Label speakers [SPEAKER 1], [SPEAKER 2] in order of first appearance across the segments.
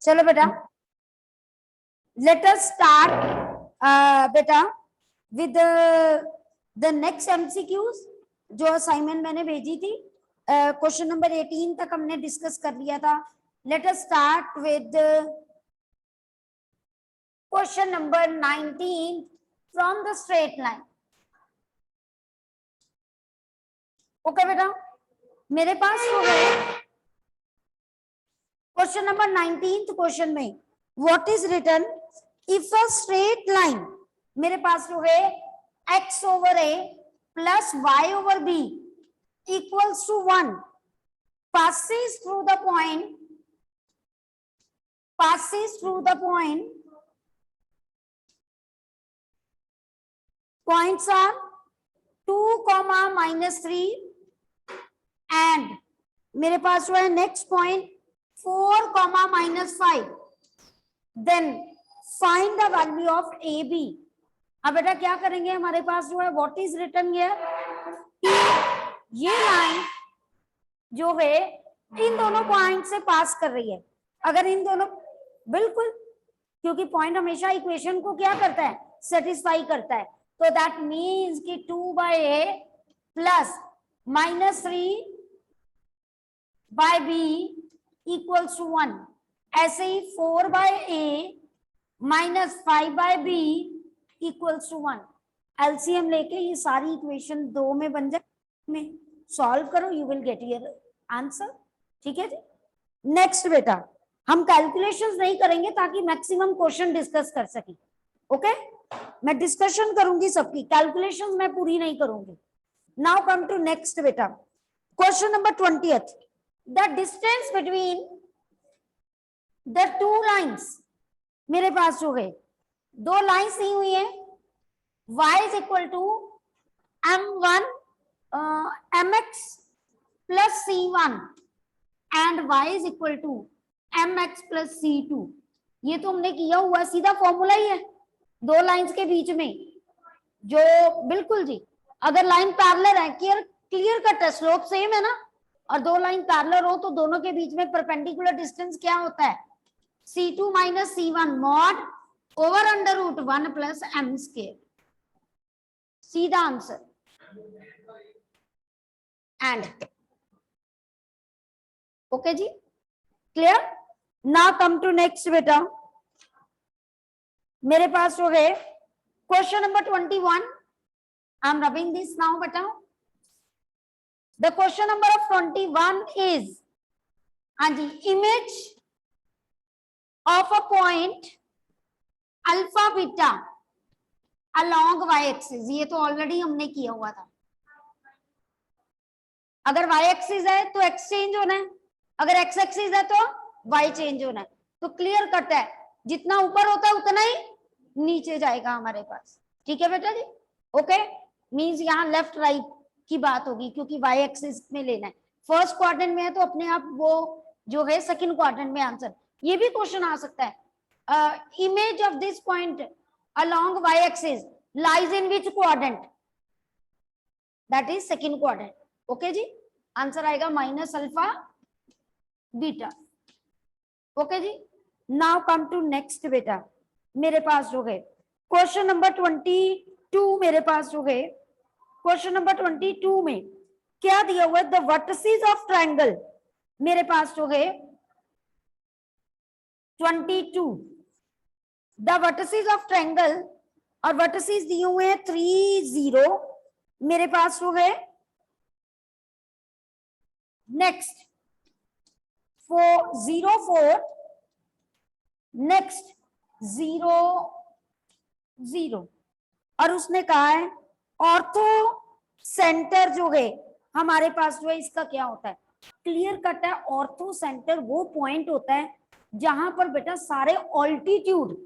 [SPEAKER 1] चलो बेटा, late us start बेटा विद द नेक्स्ट एमसीक्यूज जो असाइनमेंट मैंने भेजी थी। क्वेश्चन नंबर 18 तक हमने डिस्कस कर लिया था। Let us start with question number 19 from the straight line. Okay बेटा, मेरे पास जो है क्वेश्चन नंबर 19 क्वेश्चन में what is written if a straight line, मेरे पास जो है x over a plus y over b equals to 1 passes through the point points are 2, -3 and मेरे पास जो है next point 4, -5, then find the value of A B. अब बेटा क्या करेंगे, हमारे पास जो है व्हाट इज रिटन हियर, ये लाइन जो है इन दोनों पॉइंट से पास कर रही है। अगर इन दोनों, बिल्कुल, क्योंकि पॉइंट हमेशा इक्वेशन को क्या करता है, सेटिस्फाई करता है। तो दैट मीन्स कि 2/a plus -3 by b equals to 1। ऐसे ही 4/a minus 5/b equals to 1। LCM लेके ये सारी इक्वेशन 2 में बन जाए, में सॉल्व करो, you will get your answer. ठीक है जी। नेक्स्ट बेटा, हम कैलकुलेशंस नहीं करेंगे ताकि मैक्सिमम क्वेश्चन डिस्कस कर सके। ओके, मैं डिस्कशन करूंगी सबकी, कैलकुलेशंस मैं पूरी नहीं करूंगी। नाउ कम टू नेक्स्ट बेटा, question number 20th। The distance between the two lines, मेरे पास जो है दो लाइन्स दी हुई है, y is equal to m1 mx plus c1 and y is equal to mx plus c2। ये तो हमने किया हुआ सीधा फॉर्मूला ही है दो लाइंस के बीच में, जो बिल्कुल जी, अगर लाइन पैरेलल है, क्लियर कट है, स्लोप सेम है ना, और दो लाइन पैरेलल हो तो दोनों के बीच में परपेंडिकुलर डिस्टेंस क्या होता है, c2 minus c1 mod over under root 1 plus m square. सीधा आंसर। एंड ओके जी, clear. Now come to next बेटा, मेरे पास जो है question number 21। I am rubbing this now बेटा। The question number of 21 is, हाँ जी, image of a point alpha beta along y axis. ये तो ऑलरेडी हमने किया हुआ था। अगर y एक्सिस है तो x चेंज होना है, अगर x एक्सिस है तो y चेंज होना है। तो क्लियर कट है, जितना ऊपर होता है उतना ही नीचे जाएगा हमारे पास। ठीक है बेटा जी। ओके, मींस यहाँ लेफ्ट राइट की बात होगी क्योंकि y एक्सिस में लेना है। फर्स्ट क्वाड्रेंट में है तो अपने आप वो जो है सेकंड क्वाड्रेंट में आंसर। ये भी क्वेश्चन आ सकता है, image of this point along y axis lies in which quadrant, that is second quadrant। Okay जी, आंसर आएगा माइनस अल्फा बीटा। ओके जी। नाउ कम टू नेक्स्ट बेटा, मेरे पास जो है क्वेश्चन नंबर 22। मेरे पास जो है क्वेश्चन नंबर 22 में क्या दिया हुआ है, द वर्टिसेस ऑफ ट्रायंगल। मेरे पास जो है 22 द वर्टिसेस ऑफ ट्रायंगल, और वर्टिसेस दिए हुए हैं 3, 0। मेरे पास जो है नेक्स्ट 4, 0, 4, नेक्स्ट 0, 0, और उसने कहा है ऑर्थो सेंटर जो है हमारे पास जो है इसका क्या होता है। क्लियर कट है, ऑर्थो सेंटर वो पॉइंट होता है जहां पर बेटा सारे ऑल्टीट्यूड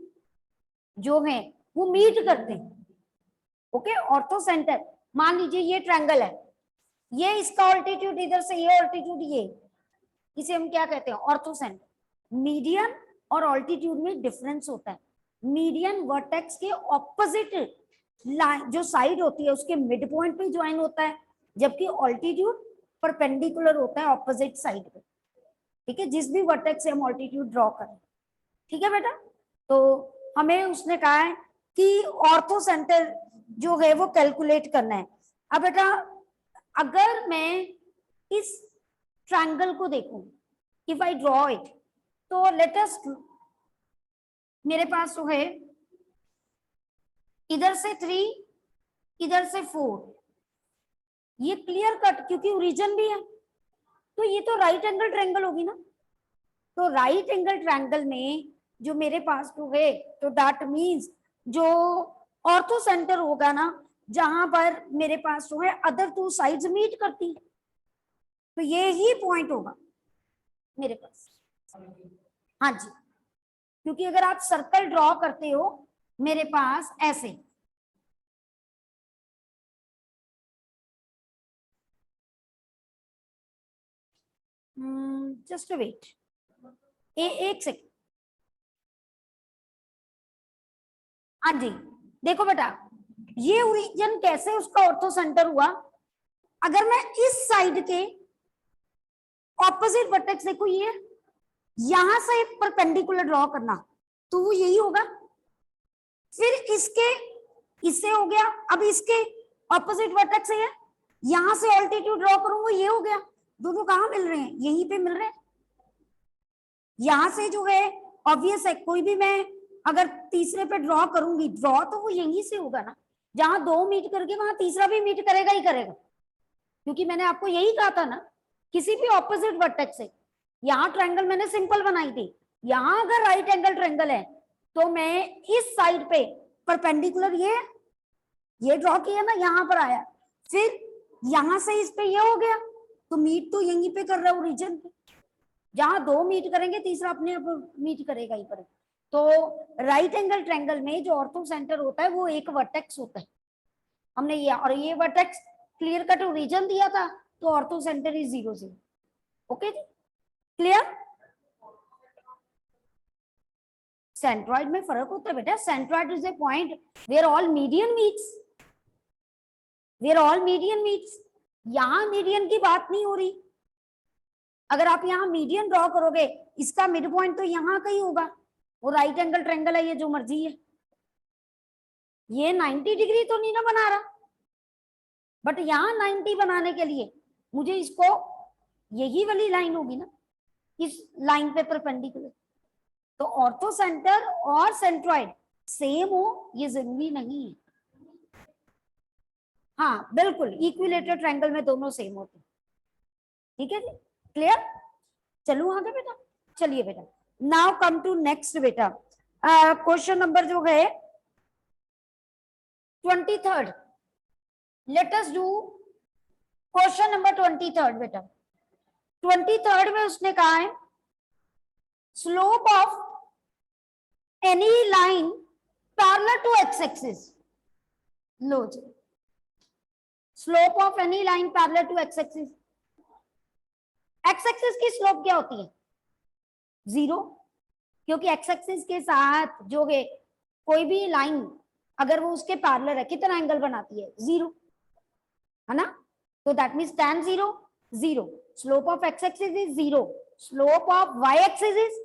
[SPEAKER 1] जो है वो मीट करते हैं। ओके, ऑर्थो सेंटर, मान लीजिए ये ट्रायंगल है, ये इसका ऑल्टीट्यूड इधर से, ये ऑल्टीट्यूड, ये, इसे हम क्या कहते हैं, ऑर्थो सेंटर। मीडियन और ऑल्टीट्यूड में डिफरेंस होता है। मीडियन वर्टेक्स के ऑपोजिट लाइन जो साइड होती है उसके मिड पॉइंट पे ज्वाइन होता है, जबकि ऑल्टीट्यूड परपेंडिकुलर होता है ऑपोजिट साइड पे। ठीक है, जिस भी वर्टेक्स से हम ऑल्टीट्यूड ड्रॉ करें। ठीक है बेटा। तो हमें उसने कहा है कि ऑर्थो सेंटर जो है वो कैलकुलेट करना है। अब बेटा अगर मैं इस ट्रायंगल को देखूं, इफ आई ड्रॉ इट, तो लेट अस, मेरे पास तो है इधर से 3, इधर से 4, ये क्लियर कट क्योंकि ओरिजिन भी है, तो ये तो राइट एंगल ट्रायंगल होगी ना। तो राइट एंगल ट्रायंगल में जो मेरे पास तो है, तो दैट मींस जो ऑर्थो सेंटर होगा ना, जहां पर मेरे पास जो है अदर टू साइड्स मीट करती है, तो ये ही पॉइंट होगा मेरे पास। हाँ जी, क्योंकि अगर आप सर्कल ड्रॉ करते हो मेरे पास ऐसे, जस्ट वेट, एक सेकेंड। हाँ जी, देखो बेटा ये ओरिजिन कैसे उसका ऑर्थो सेंटर हुआ। अगर मैं इस साइड के ऑपोजिट वर्टेक्स, देखो ये यहां से परपेंडिकुलर ड्रॉ करना, तो वो यही होगा। फिर इसके, इससे हो गया, अब इसके ऑपोजिट वर्टेक्स है, यहां से ऑल्टीट्यूड ड्रॉ करूंगा, ये हो गया। दोनों कहां मिल रहे हैं, यहीं पे मिल रहे हैं। यहां से जो है ऑब्वियस है, कोई भी मैं अगर तीसरे पे ड्रॉ करूंगी, ड्रॉ तो वो यहीं से होगा ना, जहां दो मीट करके वहां तीसरा भी मीट करेगा ही करेगा, क्योंकि मैंने आपको यही कहा था ना, किसी भी ऑपोजिट वर्टेक्स से। यहाँ ट्रायंगल मैंने सिंपल बनाई थी, यहाँ अगर राइट एंगल ट्रायंगल है तो मैं इस साइड पे परपेंडिकुलर ये ड्रॉ किया ना, यहाँ पर आया, फिर यहां से इस पे ये हो गया, तो मीट तो यहीं पे कर रहा है ओरिजिन पे। जहां दो मीट करेंगे तीसरा अपने आप मीट करेगा ही करेगा। तो राइट एंगल ट्रायंगल में जो ऑर्थो सेंटर होता है वो एक वर्टेक्स होता है, हमने ये, और ये वर्टेक्स क्लियर कट ओरिजिन दिया था, तो ऑर्थो सेंटर इज 0 0। ओके जी, क्लियर। सेंट्रॉइड में फर्क होता है बेटा, centroid is a point where all median meets, where all median meets. यहां मीडियन की बात नहीं हो रही। अगर आप यहाँ मीडियन ड्रॉ करोगे, इसका मिड पॉइंट तो यहाँ का ही होगा, वो राइट एंगल ट्रायंगल है, ये जो मर्जी है, ये 90 डिग्री तो नहीं ना बना रहा, बट यहाँ 90 बनाने के लिए मुझे इसको, यही वाली लाइन होगी ना, इस लाइन पे परपेंडिकुलर। तो ऑर्थो सेंटर और सेंट्रॉइड सेम हो ये जरूरी नहीं है। हाँ बिल्कुल, इक्विलेटरल ट्रायंगल में दोनों सेम होते हैं। ठीक है जी, क्लियर। चलू आगे बेटा, चलिए बेटा, नाउ कम टू नेक्स्ट बेटा, क्वेश्चन नंबर जो है 23rd, let us do question number 23rd बेटा। 23rd में उसने कहा है slope of any line parallel to X axis, लो जी, slope of any line parallel to X axis. X axis की स्लोप क्या होती है, 0, क्योंकि एक्स एक्सिस के साथ जो है कोई भी लाइन अगर वो उसके पैरेलल है कितना एंगल बनाती है, 0, है ना। तो that means tan 0 0, slope of X axis is 0, slope of Y axis is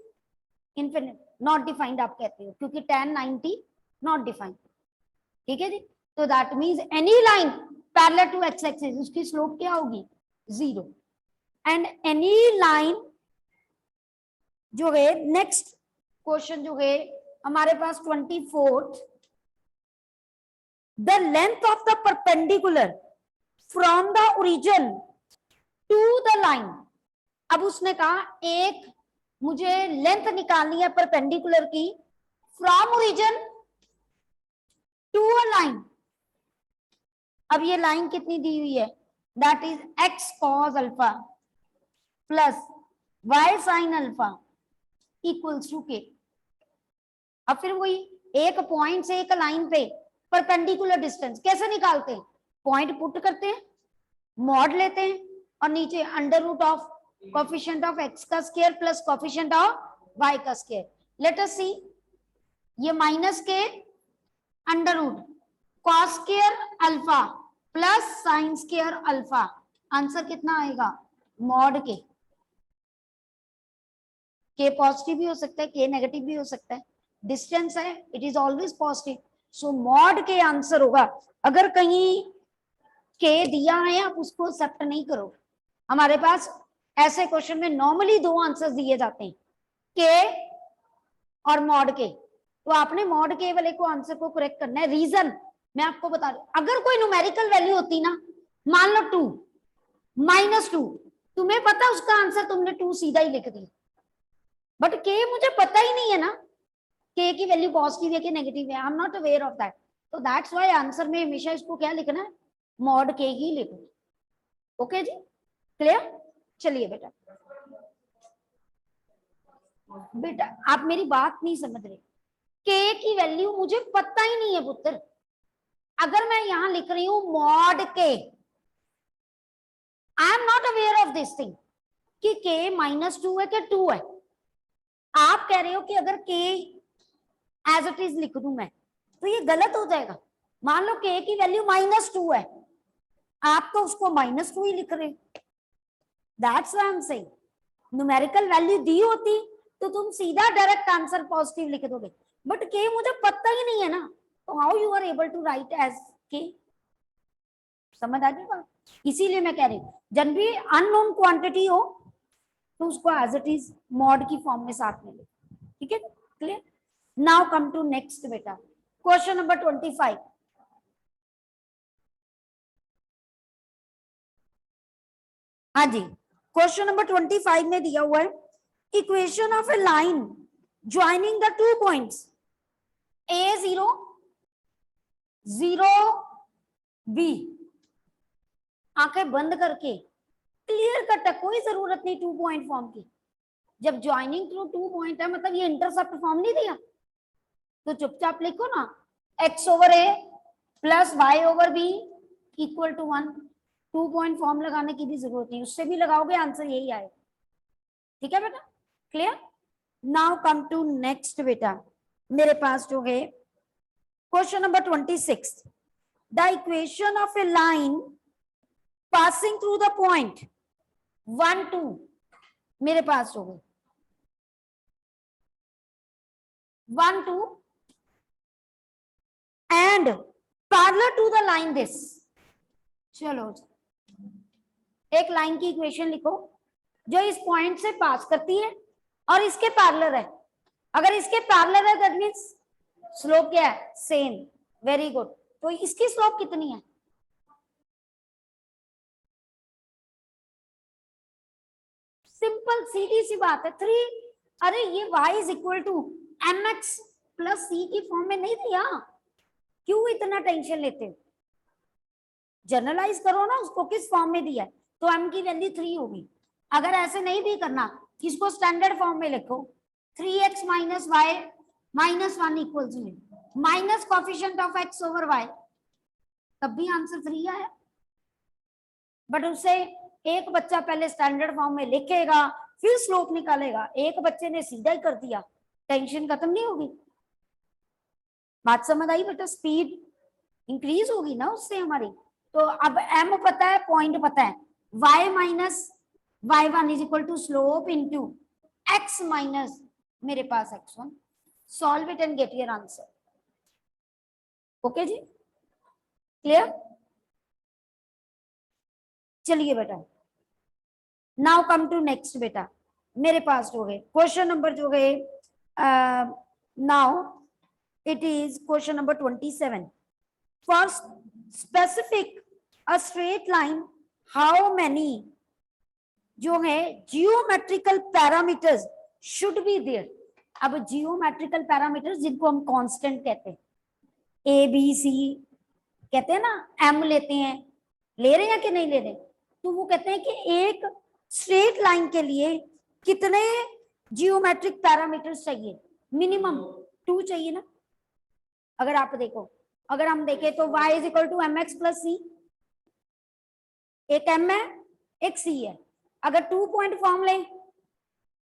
[SPEAKER 1] infinite, not defined आप कहते हो, क्योंकि tan 90 नॉट डिफाइंड। ठीक है जी, तो that means any line parallel to X axis उसकी स्लोप क्या होगी, 0। एंड एनी लाइन जो है, नेक्स्ट क्वेश्चन जो है हमारे पास 24th, the length of the perpendicular from the origin to the line. अब उसने कहा एक मुझे लेंथ निकालनी है परपेंडिकुलर की from origin to a line. अब ये लाइन कितनी दी हुई है, that is x cos alpha plus y sin alpha equals to k। अब फिर वही एक पॉइंट से एक लाइन पे परपेंडिकुलर डिस्टेंस कैसे निकालते हैं, पॉइंट पुट करते हैं, मॉड लेते हैं, और नीचे under root of coefficient of x का square plus coefficient of y का स्क्वायर। लेट अस सी, ये minus K under root cos square alpha plus sine square alpha, answer कितना आएगा, मॉड के। के पॉजिटिव भी हो सकता है, के नेगेटिव भी हो सकता है, डिस्टेंस है, it is always positive, so mod के आंसर होगा। अगर कहीं के दिया है आप उसको एक्सेप्ट नहीं करो। हमारे पास ऐसे क्वेश्चन में नॉर्मली दो आंसर्स दिए जाते हैं, के और मॉड के, तो आपने मॉड के वाले को आंसर को करेक्ट करना है। रीजन मैं आपको बता रही हूं, अगर कोई न्यूमेरिकल वैल्यू होती ना, मान लो 2 -2, तुम्हें पता उसका आंसर, तुमने 2 सीधा ही लिख दी, बट के मुझे पता ही नहीं है ना के की वैल्यू पॉजिटिव है कि नेगेटिव है, I am not aware of that, तो दैट्स व्हाई आंसर में हमेशा इसको क्या लिखना है, मॉड के ही लिखो। ओके जी, क्लियर? चलिए बेटा, बेटा आप मेरी बात नहीं समझ रहे, के की वैल्यू मुझे पता ही नहीं है पुत्र। अगर मैं यहां लिख रही हूं मॉड के, I am not aware of this thing कि के -2 है कि 2 है। आप कह रहे हो कि अगर के एज इट इज लिख दूं मैं, तो ये गलत हो जाएगा। मान लो के की वैल्यू -2 है, आप तो उसको -2 ही लिख रहे हो। That's why I am saying, numerical value दी होती तो तुम सीधा डायरेक्ट आंसर पॉजिटिव लिख दोगे, बट के मुझे पता ही नहीं है ना, तो how you are able to write as K? समझ आ गई बात? इसीलिए मैं कह रही हूँ जब भी अननोन क्वांटिटी हो तो उसको एज इट इज मॉड की फॉर्म में साथ में लिखो, ठीक है? Clear? Now come to next बेटा, क्वेश्चन नंबर 25। हाँ जी, क्वेश्चन नंबर 25 में दिया हुआ है, equation of a line joining the 2 points A0 0 B, आंखें बंद करके क्लियर कट है, कोई जरूरत नहीं 2 पॉइंट फॉर्म की। जब ज्वाइनिंग थ्रू 2 पॉइंट है मतलब ये इंटरसेप्ट फॉर्म नहीं दिया, तो चुपचाप लिखो ना, x/a प्लस y/b equal to 1। 2 point form लगाने की भी जरूरत नहीं, उससे भी लगाओगे आंसर यही आएगा, ठीक है बेटा? Clear? Now come to next बेटा, मेरे पास जो है question number 26, the equation of a line passing through the point 1 2, मेरे पास हो गए 1 2 and parallel to the line this. चलो एक लाइन की इक्वेशन लिखो जो इस पॉइंट से पास करती है और इसके पैरेलल है। अगर इसके पैरेलल है दैट मींस स्लोप क्या है? सेम। Very good. तो इसकी स्लोप कितनी है? सिंपल सीधी सी बात है 3। अरे ये y is equal to mx plus C की फॉर्म में नहीं दिया, क्यों इतना टेंशन लेते हो? जनरलाइज करो ना उसको, किस फॉर्म में दिया है, तो m की वैल्यू 3 होगी। अगर ऐसे नहीं भी करना, इसको स्टैंडर्ड फॉर्म में लिखो 3x माइनस वाई -1 इक्वल्स में minus coefficient of x over y, तब भी आंसर 3 आया। बट उससे एक बच्चा पहले स्टैंडर्ड फॉर्म में लिखेगा फिर स्लोप निकालेगा, एक बच्चे ने सीधा ही कर दिया, टेंशन खत्म नहीं होगी। बात समझ आई बेटा? स्पीड इंक्रीज होगी ना उससे हमारी। तो अब m पता है, पॉइंट पता है, y minus y1 is equal to slope into x minus मेरे पास x1। Solve it and get your answer. Okay जी, क्लियर? चलिए बेटा, नाउ कम टू नेक्स्ट बेटा, मेरे पास हो गए क्वेश्चन नंबर जो गए now it is question number 27। First specific a straight line how many जो है geometrical parameters should be there. अब जियोमेट्रिकल पैरामीटर्स जिनको हम कांस्टेंट कहते हैं, ए बी सी कहते हैं ना, एम लेते हैं, ले रहे हैं कि नहीं ले रहे, तो वो कहते हैं कि एक स्ट्रेट लाइन के लिए कितने जियोमेट्रिक पैरामीटर्स चाहिए? मिनिमम 2 चाहिए ना। अगर आप देखो, अगर हम देखें तो y is equal to M X plus C, एक m है एक c है। अगर 2 पॉइंट फॉर्म लें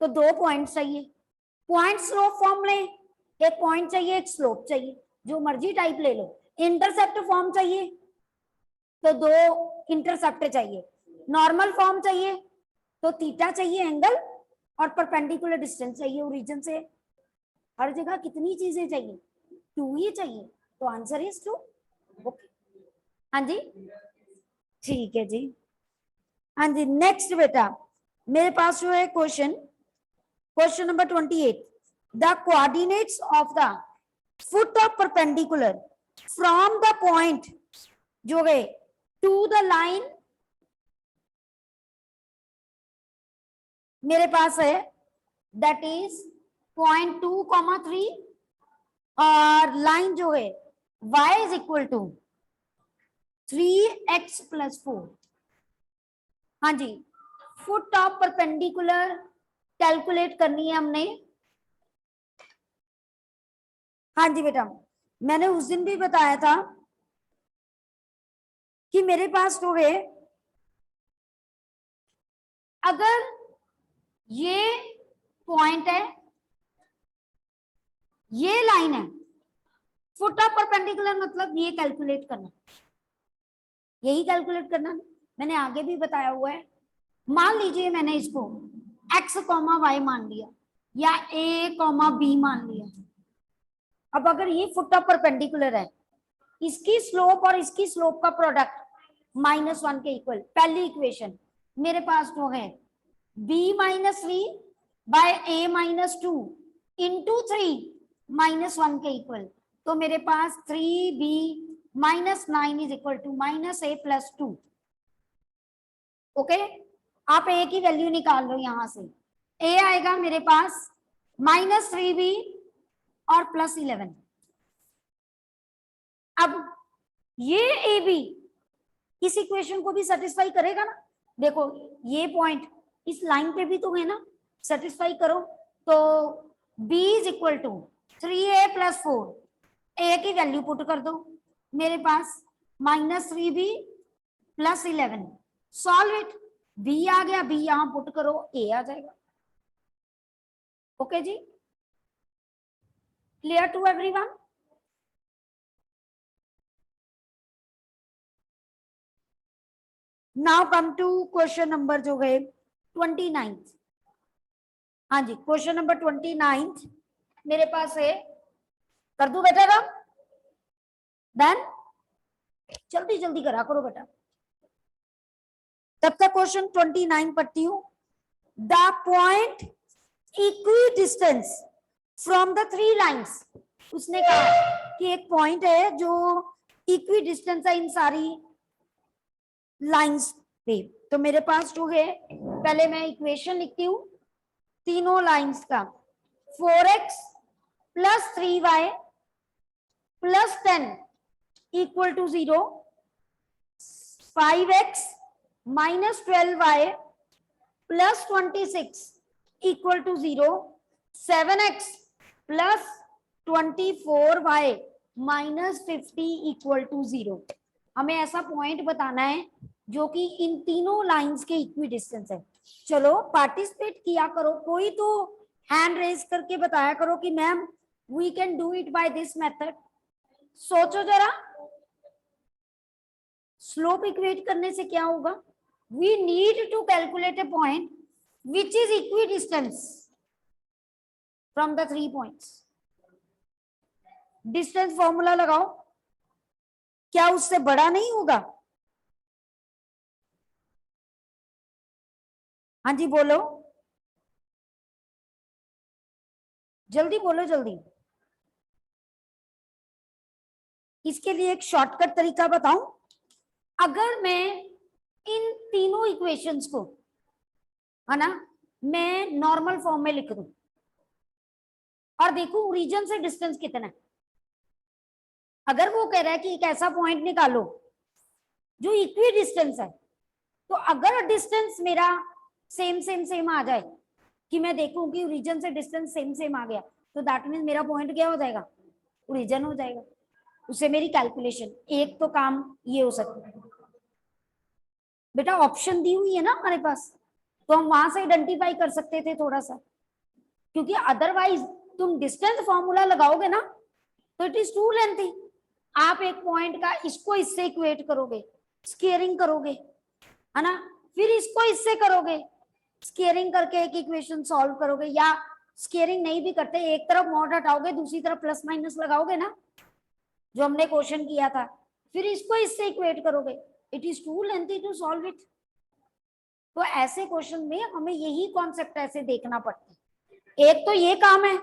[SPEAKER 1] तो 2 पॉइंट चाहिए, पॉइंट स्लोप फॉर्म लें एक पॉइंट चाहिए एक स्लोप चाहिए, जो मर्जी टाइप ले लो। इंटरसेप्ट फॉर्म चाहिए तो 2 इंटरसेप्ट चाहिए, नॉर्मल फॉर्म चाहिए तो थीटा चाहिए एंगल और परपेंडिकुलर डिस्टेंस चाहिए ओरिजिन से। हर जगह कितनी चीजें चाहिए? 2 ही चाहिए, तो आंसर इज 2। ओके, हाँ जी, ठीक है जी। हाँ जी, नेक्स्ट बेटा मेरे पास जो है question number 28। The coordinates of the foot of perpendicular from the point जो है टू द लाइन मेरे पास है, दैट इज 0.2, 3 और लाइन जो है y is equal to 3x + 4। हाँ जी, फुट ऑफ परपेंडिकुलर कैलकुलेट करनी है हमने। हाँ जी बेटा, मैंने उस दिन भी बताया था कि मेरे पास जो है अगर ये पॉइंट है, ये लाइन है, फुट ऑफ परपेंडिकुलर मतलब ये कैलकुलेट करना, यही कैलकुलेट करना मैंने आगे भी बताया हुआ है। मान लीजिए मैंने इसको x, y मान लिया या a, b मान लिया। अब अगर ये फुट ऑफ परपेंडिकुलर है, इसकी स्लोप और इसकी स्लोप का प्रोडक्ट -1 के इक्वल, पहली इक्वेशन मेरे पास जो है b - 3 बाय a - 2 इंटू 3 -1 के इक्वल, तो मेरे पास 3b - 9 is equal to -a + 2। Okay, आप a की वैल्यू निकाल लो यहां से। a आएगा मेरे पास -3b और +11। अब ये ए बी इस इक्वेशन को भी सेटिस्फाई करेगा ना? देखो ये पॉइंट इस लाइन पे भी तो है ना, सेटिस्फाई करो। तो b is equal to 3a + 4, a की वैल्यू पुट कर दो मेरे पास -3b + 11। सॉल्व इट, b आ गया, b यहां पुट करो, a आ जाएगा। ओके जी, clear to everyone? Now come to question number जो है 29। हाँ जी, क्वेश्चन नंबर 29 मेरे पास है, कर दूं बेटा राम? देन जल्दी जल्दी करा करो बेटा, तब तक क्वेश्चन 29 पढ़ती हूँ। The point equi distance from the 3 lines. उसने कहा कि एक पॉइंट है जो इक्वी डिस्टेंस है इन सारी लाइन्स पे। तो मेरे पास जो है, पहले मैं इक्वेशन लिखती हूँ तीनों लाइन्स का। 4x + 3y + 10 = 0, 5x - 12y + 26 = 0, 7x + 24y - 50 = 0। हमें ऐसा पॉइंट बताना है जो कि इन तीनों लाइंस के इक्वी डिस्टेंस है। चलो पार्टिसिपेट किया करो, कोई तो हैंड रेज करके बताया करो कि ma'am we can do it by this method. सोचो जरा, स्लोप इक्वेट करने से क्या होगा? We need to calculate a point which is equidistance from the 3 points. Distance formula लगाओ, क्या उससे बड़ा नहीं होगा? हाँ जी बोलो, जल्दी बोलो जल्दी। इसके लिए एक शॉर्टकट तरीका बताऊं। अगर मैं इन तीनों इक्वेशंस को, है ना, मैं नॉर्मल फॉर्म में लिख दूं और देखूं ओरिजिन से डिस्टेंस कितना है। अगर वो कह रहा है कि एक ऐसा पॉइंट निकालो जो इक्वी डिस्टेंस है, तो अगर डिस्टेंस मेरा सेम सेम सेम आ जाए कि मैं देखूं कि ओरिजिन से डिस्टेंस सेम सेम आ गया, तो दैट मीन मेरा पॉइंट क्या हो जाएगा? ओरिजिन हो जाएगा। उससे मेरी कैलकुलेशन एक तो काम ये हो सकता है। बेटा ऑप्शन दी हुई है ना हमारे पास, तो हम वहां से आइडेंटिफाई कर सकते थे थोड़ा सा, क्योंकि अदरवाइज तुम डिस्टेंस फॉर्मूला लगाओगे ना तो इट इज टू लेंथी। आप एक पॉइंट का इसको इससे इक्वेट करोगे, स्केयरिंग करोगे, है ना, फिर इसको इससे करोगे, स्केयरिंग करके एक इक्वेशन सॉल्व करोगे, या स्केयरिंग नहीं भी करते, एक तरफ मॉड हटाओगे दूसरी तरफ प्लस माइनस लगाओगे ना, जो हमने क्वेश्चन किया था, फिर इसको इससे इक्वेट करोगे। It is too lengthy to solve it. तो ऐसे क्वेश्चन में हमें यही कॉन्सेप्ट ऐसे देखना पड़ता है। एक तो ये काम है,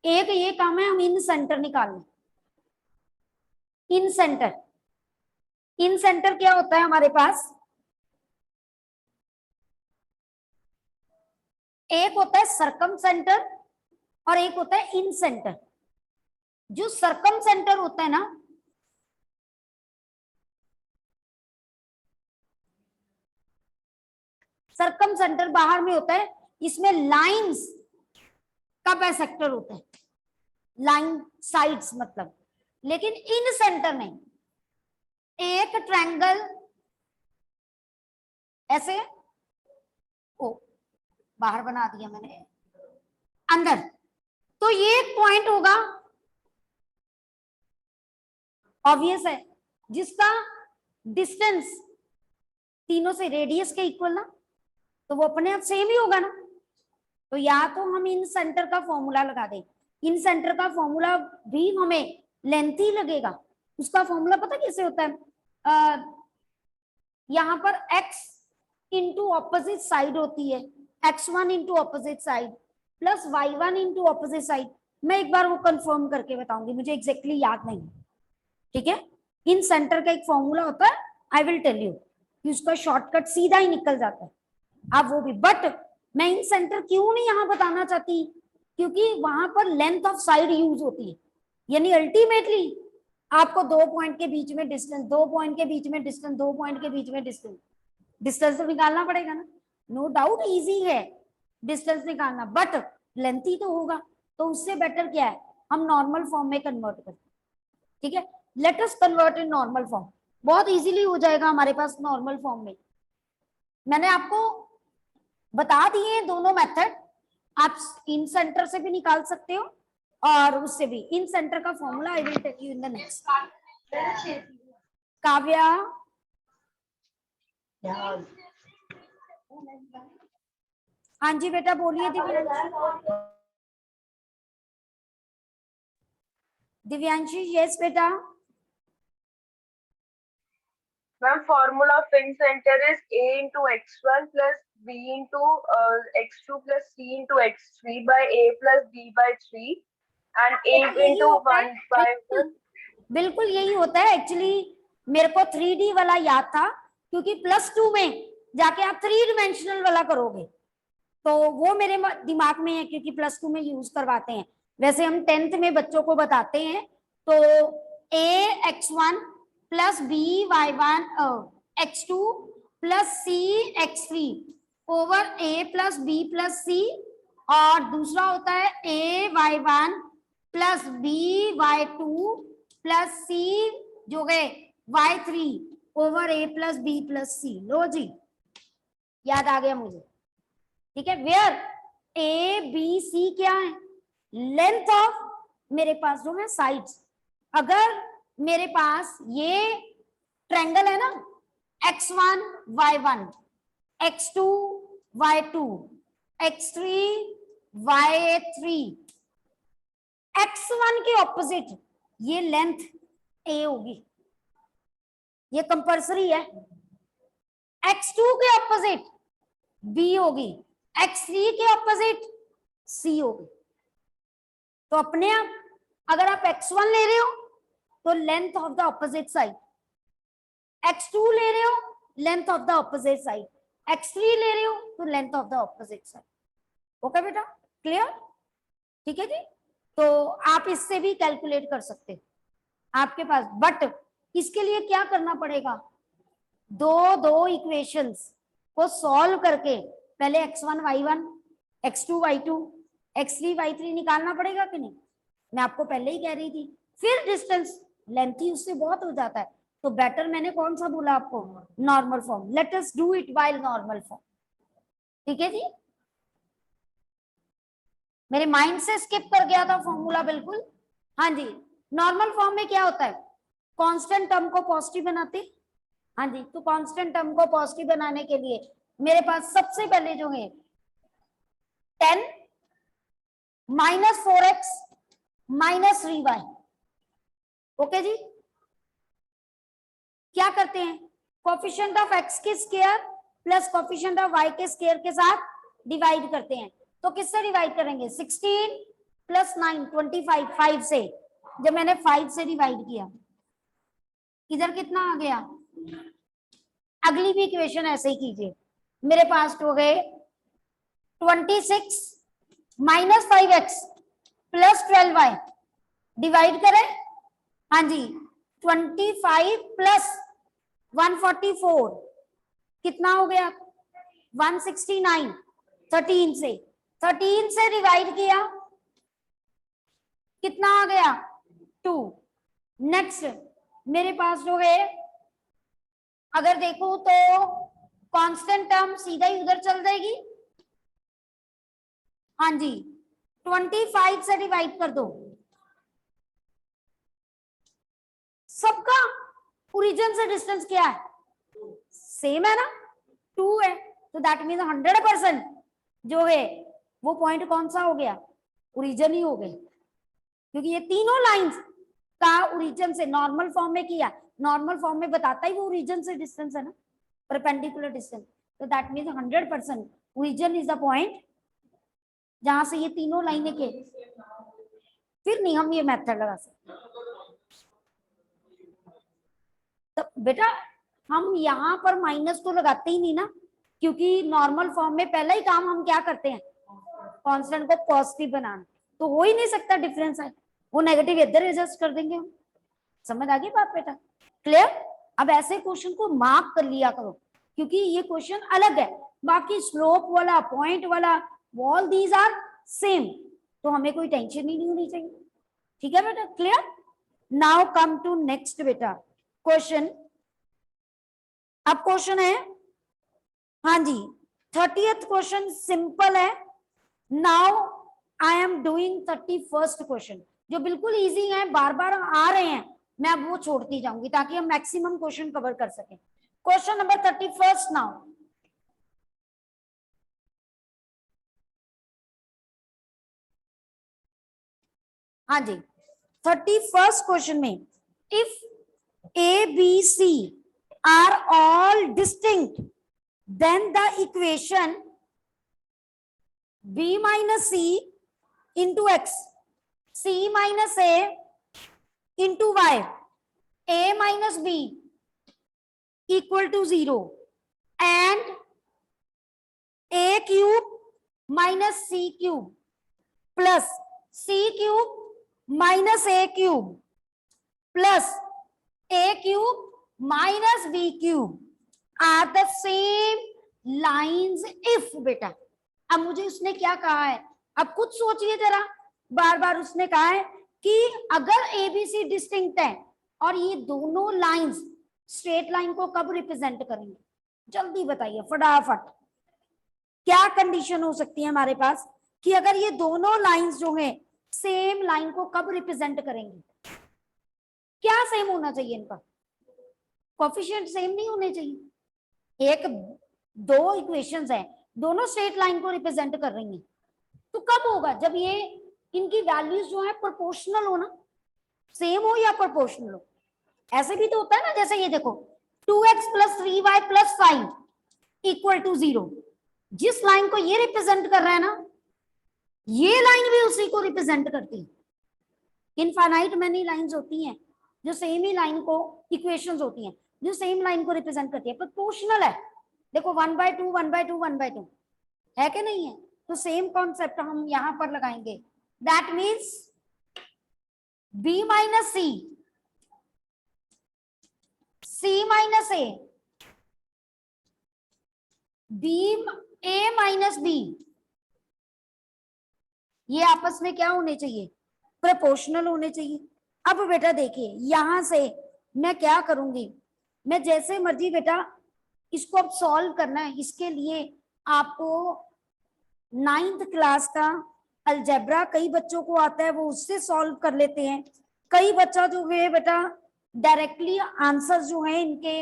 [SPEAKER 1] एक ये काम है हम इन सेंटर निकालना। इन सेंटर, इन सेंटर क्या होता है हमारे पास, एक होता है सरकम सेंटर और एक होता है इन सेंटर। जो सरकम सेंटर होता है ना, सरकम सेंटर बाहर में होता है, इसमें लाइंस का बाइसेक्टर होता है, लाइन साइड्स मतलब। लेकिन इन सेंटर नहीं, एक ट्रायंगल ऐसे, ओ बाहर बना दिया मैंने, अंदर, तो ये एक पॉइंट होगा, ऑब्वियस है, जिसका डिस्टेंस तीनों से रेडियस के इक्वल ना, तो वो अपने आप सेम ही होगा ना। तो या तो हम इन सेंटर का फॉर्मूला लगा दें, इन सेंटर का फॉर्मूला भी हमें लेंथी लगेगा। उसका फॉर्मूला पता कैसे होता है, यहां पर x इंटू ऑपोजिट साइड होती है, x1 into opposite side plus y1 into opposite side. मैं एक बार वो कंफर्म करके बताऊंगी, मुझे एग्जैक्टली याद नहीं, ठीक है। इन सेंटर का एक फॉर्मूला होता है, आई विल टेल यू, कि उसका शॉर्टकट सीधा ही निकल जाता है, आप वो भी। बट मैं इन सेंटर क्यों नहीं यहां बताना चाहती, क्योंकि वहां पर लेंथ ऑफ साइड यूज होती है, यानी अल्टीमेटली आपको दो पॉइंट के बीच में डिस्टेंस, दो पॉइंट के बीच में डिस्टेंस, दो पॉइंट के बीच में डिस्टेंस, डिस्टेंस तो निकालना पड़ेगा ना। नो डाउट इजी है डिस्टेंस निकालना, बट लेंथी तो होगा। तो उससे बेटर क्या है, हम नॉर्मल फॉर्म में कन्वर्ट करते, ठीक है। Let us convert in normal form, बहुत इजीली हो जाएगा हमारे पास नॉर्मल फॉर्म में। मैंने आपको बता दिए दोनों मेथड, आप इन सेंटर से भी निकाल सकते हो और उससे भी। इन सेंटर का formula I will tell you in the next. Kavya, हाँ जी बेटा बोलिए। दिव्यांशी, यस बेटा।
[SPEAKER 2] Ma'am, formula of in center is a into x1 plus b into x2 plus c into x3 by a plus b by 3 and a into 1 by 1.
[SPEAKER 1] बिल्कुल यही होता है actually. मेरे को 3D वाला याद था, क्योंकि +2 में जाके आप 3 डिमेंशनल वाला करोगे, तो वो मेरे दिमाग में है, क्योंकि +2 में यूज करवाते हैं। वैसे हम 10th में बच्चों को बताते हैं, तो a x1 plus b y1 x2 plus c x3 over a plus b plus c, और दूसरा होता है a y1 plus b y2 plus c जो गए y3 over a plus b plus c। लो जी, याद आ गया मुझे, ठीक है। वेयर ए बी सी क्या है, लेंथ ऑफ मेरे पास जो है साइड्स। अगर मेरे पास ये ट्रायंगल है ना, x1 y1 x2 y2 x3 y3, x1 के ऑपोजिट ये लेंथ a होगी, ये कंपल्सरी है। x2 के ऑपोजिट b होगी, x3 के ऑपोजिट c होगी। तो अपने आप अगर आप x1 ले रहे हो तो length of the opposite side, x2 ले रहे हो length of the opposite side, x3 ले रहे हो तो length of the opposite side. Okay बेटा, क्लियर, ठीक है जी। तो आप इससे भी कैलकुलेट कर सकते हो आपके पास, बट इसके लिए क्या करना पड़ेगा, दो इक्वेशंस को सॉल्व करके पहले x1 y1 x2 y2 x3 y3 निकालना पड़ेगा कि नहीं। मैं आपको पहले ही कह रही थी, फिर डिस्टेंस लेंथी उससे बहुत हो जाता है, तो बेटर मैंने कौन सा बोला आपको, normal form. Late us do it while normal form, ठीक है जी। मेरे माइंड से स्किप कर गया था फॉर्मूला बिल्कुल। हाँ जी, नॉर्मल फॉर्म में क्या होता है, कांस्टेंट टर्म को पॉजिटिव बनाते। हाँ जी, तो कांस्टेंट टर्म को पॉजिटिव बनाने के लिए मेरे पास सबसे पहले जो है 10 -4x -3y। ओके जी, क्या करते हैं, कोफिशिएंट ऑफ x के square plus coefficient of y के स्क्वायर के साथ डिवाइड करते हैं। तो किससे डिवाइड करेंगे, 16 + 9 25, 5 से। जब मैंने 5 से डिवाइड किया, इधर कितना आ गया, अगली भी इक्वेशन ऐसे ही कीजिए। मेरे पास हो गए 26 -5x + 12y डिवाइड करें, हाँ जी, 25 + 144 कितना हो गया, 169। 13 से डिवाइड किया, कितना आ गया, 2। नेक्स्ट मेरे पास जो है, अगर देखो तो कांस्टेंट टर्म सीधा ही उधर चल जाएगी, हाँ जी, 25 से डिवाइड कर दो, सबका ओरिजिन से डिस्टेंस क्या है, सेम है ना, 2 है। तो दैट मीन 100% जो है वो पॉइंट कौन सा हो गया, ओरिजिन ही हो गए, क्योंकि ये तीनों लाइंस का ओरिजिन से नॉर्मल फॉर्म में किया, नॉर्मल फॉर्म में बताता ही वो ओरिजिन से डिस्टेंस है ना, परपेंडिकुलर डिस्टेंस। तो that mean 100% origin is the point जहां से ये तीनों लाइनें के, फिर नहीं हम ये मेथड लगा सकते। तो बेटा हम यहाँ पर माइनस तो लगाते ही नहीं ना, क्योंकि नॉर्मल फॉर्म में पहला ही काम हम क्या करते हैं, कांस्टेंट को पॉजिटिव बनाना, तो हो ही नहीं सकता डिफरेंस है, वो नेगेटिव इधर एडजस्ट कर देंगे हम। समझ आ गई बात बेटा, क्लियर। अब ऐसे क्वेश्चन को मार्क कर लिया करो, क्योंकि ये क्वेश्चन अलग है, बाकी स्लोप वाला, पॉइंट वाला, ऑल दीज आर सेम, तो हमें कोई टेंशन ही नहीं होनी चाहिए। ठीक है बेटा, clear. Now come to next बेटा क्वेश्चन। अब क्वेश्चन है, हाँ जी, 30th क्वेश्चन सिंपल है। Now I am doing 31st question, जो बिल्कुल इजी है, बार बार आ रहे हैं, मैं अब वो छोड़ती जाऊंगी ताकि हम मैक्सिमम क्वेश्चन कवर कर सकें। क्वेश्चन नंबर 31 नाउ, हाँ जी, 31st क्वेश्चन में, if A B C are all distinct then the equation b minus c into x, c minus a into y, a minus b equal to 0 and a cube minus c cube plus c cube minus a cube plus a cube minus b cube are the same lines if बेटा। अब मुझे उसने क्या कहा है, अब खुद सोचिए जरा, बार बार उसने कहा है कि अगर एबीसी डिस्टिंक्ट है और ये दोनों लाइंस स्ट्रेट लाइन को कब रिप्रेजेंट करेंगे, जल्दी बताइए फटाफट। क्या कंडीशन हो सकती है हमारे पास कि अगर ये दोनों लाइंस जो है सेम लाइन को कब रिप्रेजेंट करेंगे, क्या सेम होना चाहिए इनका, कोफिशिएंट सेम नहीं होने चाहिए। एक दो इक्वेशंस हैं, दोनों स्ट्रेट लाइन को रिप्रेजेंट कर रही हैं, तो कब होगा, जब ये इनकी वैल्यूज जो है प्रोपोर्शनल हो ना, सेम हो या प्रोपोर्शनल हो। ऐसे भी तो होता है ना, जैसे ये देखो 2x + 3y + 5 = 0, जिस लाइन को ये रिप्रेजेंट कर रहा है ना, ये लाइन भी उसी को रिप्रेजेंट करती है। इनफाइनाइट मैनी लाइंस होती हैं जो सेम ही लाइन को, इक्वेशंस होती हैं जो सेम लाइन को रिप्रेजेंट करती है, प्रोपोर्शनल है। देखो 1/2 1/2 1/2 है कि नहीं है, तो सेम कॉन्सेप्ट हम यहां पर लगाएंगे। That means b minus c, c minus a, a minus b, ये आपस में क्या होने चाहिए, प्रोपोर्शनल होने चाहिए। अब बेटा देखिए यहां से मैं क्या करूंगी, मैं जैसे मर्जी बेटा इसको अब सॉल्व करना है, इसके लिए आपको 9th क्लास का अलजेब्रा कई बच्चों को आता है, वो उससे सॉल्व कर लेते हैं। कई बच्चा जो है बेटा डायरेक्टली आंसर जो है इनके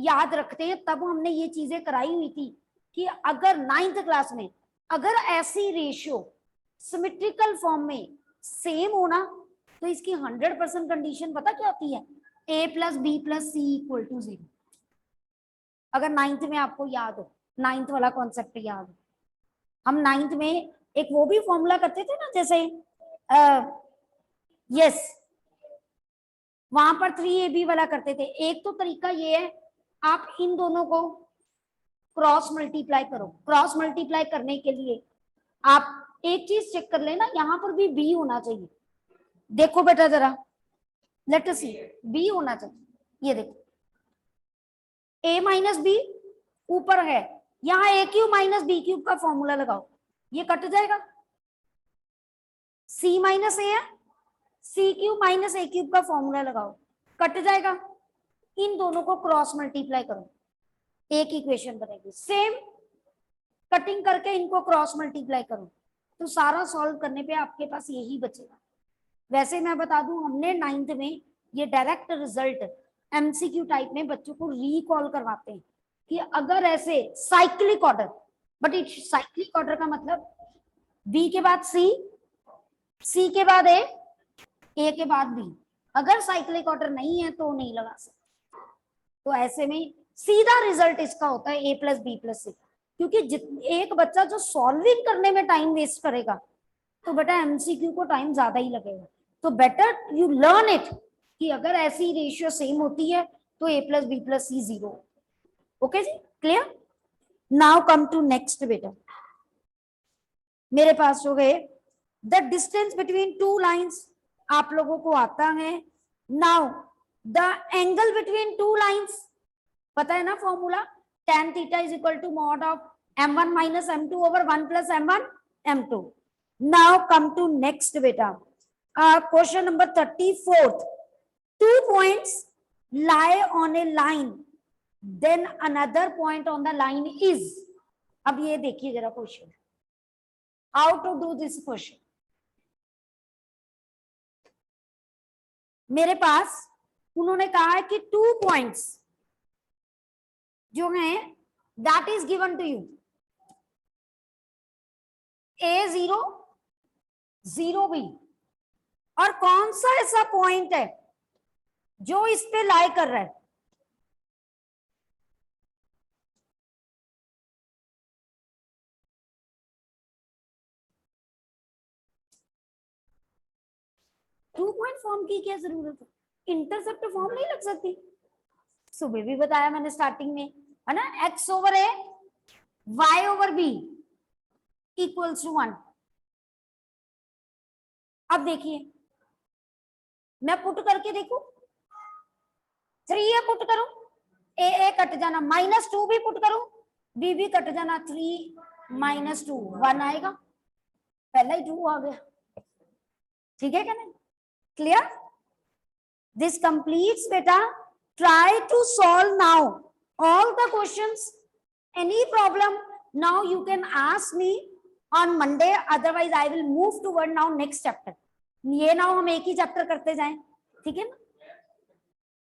[SPEAKER 1] याद रखते हैं। तब हमने ये चीजें कराई हुई थी कि अगर 9th क्लास में अगर ऐसी रेशियो सिमेट्रिकल फॉर्म में सेम होना तो इसकी 100% कंडीशन पता क्या होती है, a plus B plus C equal to 0। अगर 9th में आपको याद हो, 9th वाला कॉन्सेप्ट याद हो, हम 9th में एक वो भी फॉर्मूला करते थे ना, जैसे यस वहां पर 3ab वाला करते थे। एक तो तरीका ये है, आप इन दोनों को क्रॉस मल्टीप्लाई करो। क्रॉस मल्टीप्लाई करने के लिए आप एक चीज चेक कर लेना, यहां पर भी b होना चाहिए। देखो बेटा जरा, लेट अस सी, b होना चाहिए। ये देखो a माइनस बी ऊपर है, यहाँ a cube minus B cube का फॉर्मूला लगाओ, ये कट जाएगा। c माइनस ए है, c cube minus A cube का फॉर्मूला लगाओ, कट जाएगा। इन दोनों को क्रॉस मल्टीप्लाई करो, एक इक्वेशन बनेगी। सेम कटिंग करके इनको क्रॉस मल्टीप्लाई करो, तो सारा सॉल्व करने पे आपके पास यही बचेगा। वैसे मैं बता दूं, हमने 9th में ये डायरेक्ट रिजल्ट एमसीक्यू टाइप में बच्चों को रिकॉल करवाते हैं कि अगर ऐसे cyclic order, but it cyclic order का मतलब बी के बाद सी, सी के बाद ए के बाद बी। अगर साइक्लिक ऑर्डर नहीं है तो नहीं लगा सकते। तो ऐसे में सीधा रिजल्ट इसका होता है a प्लस बी प्लस सी, क्योंकि एक बच्चा जो सॉल्विंग करने में टाइम वेस्ट करेगा तो बेटा एमसीक्यू को टाइम ज्यादा ही लगेगा। तो बेटर यू लर्न इट कि अगर ऐसी रेशियो सेम होती है तो a plus B plus C 0। Okay जी, clear. Now come to next बेटा, मेरे पास हो गए the distance between two lines, आप लोगों को आता है। Now the angle between two lines, पता है ना formula, tan theta is equal to mod of m1 minus m2 over 1 plus m1 m2। Now come to next बेटा, question number 34। 2 points lie on a line, then another point on the line is। अब ये देखिए जरा question, how to do this question. मेरे पास उन्होंने कहा है कि 2 पॉइंट्स जो हैं that is given to you, a0 0b, और कौन सा ऐसा पॉइंट है जो इस पे लाई कर रहा है। टू पॉइंट फॉर्म की क्या जरूरत है, इंटरसेप्ट फॉर्म नहीं लग सकती। सुबह भी बताया मैंने स्टार्टिंग में, है ना, x over a y over b equals to 1। अब देखिए मैं पुट करके देखू, 3a पुट करूं, a कट जाना, -2 भी पुट करूं, b भी कट जाना, 3 - 2 1 आएगा, पहला ही 2 आ गया। ठीक है क्या नहीं, क्लियर। दिस कंप्लीट्स बेटा। Try to solve now all the questions. Any problem now you can ask me on Monday, otherwise I will move toward now next chapter. ये नाउ हम एक ही चैप्टर करते जाएं, ठीक है ना।